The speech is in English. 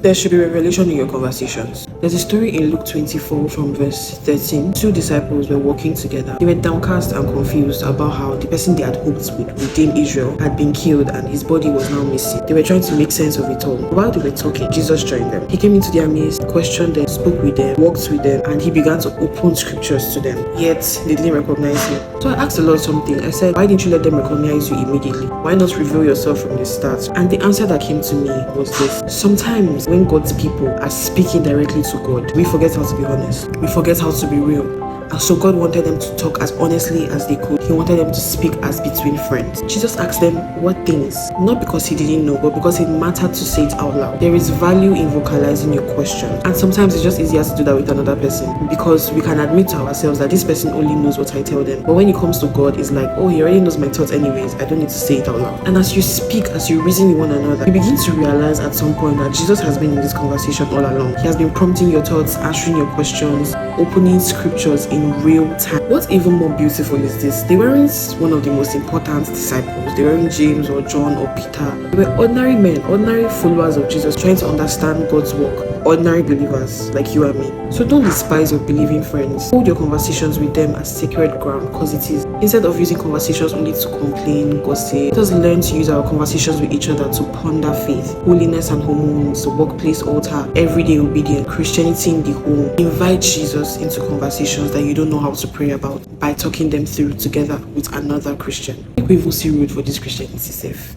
There should be revelation in your conversations. There's a story in Luke 24 from verse 13. Two disciples were walking together. They were downcast and confused about how the person they had hoped would redeem Israel had been killed and his body was now missing. They were trying to make sense of it all. While they were talking, Jesus joined them. He came into their midst, questioned them, spoke with them, walked with them, and he began to open scriptures to them. Yet, they didn't recognize him. So I asked the Lord something. I said, why didn't you let them recognize you immediately? Why not reveal yourself from the start? And the answer that came to me was this. Sometimes when God's people are speaking directly to God, we forget how to be honest. We forget how to be real. And so God wanted them to talk as honestly as they could. He wanted them to speak as between friends. Jesus asked them what things, not because he didn't know, but because it mattered to say it out loud. There is value in vocalizing your question. And sometimes it's just easier to do that with another person because we can admit to ourselves that this person only knows what I tell them. But when it comes to God, it's like, oh, he already knows my thoughts anyways. I don't need to say it out loud. And as you speak, as you reason with one another, you begin to realize at some point that Jesus has been in this conversation all along. He has been prompting your thoughts, answering your questions, opening scriptures in real time. What's even more beautiful is this. They weren't one of the most important disciples. They weren't James or John or Peter. They were ordinary men, ordinary followers of Jesus trying to understand God's work. Ordinary believers like you and me. So don't despise your believing friends. Hold your conversations with them as sacred ground because it is. Instead of using conversations only to complain, gossip, let us learn to use our conversations with each other to ponder faith, holiness and hormones, the workplace altar, everyday obedience, Christianity in the home. Invite Jesus into conversations that you don't know how to pray about by talking them through together with another Christian. Make we even see road for this Christianity safe.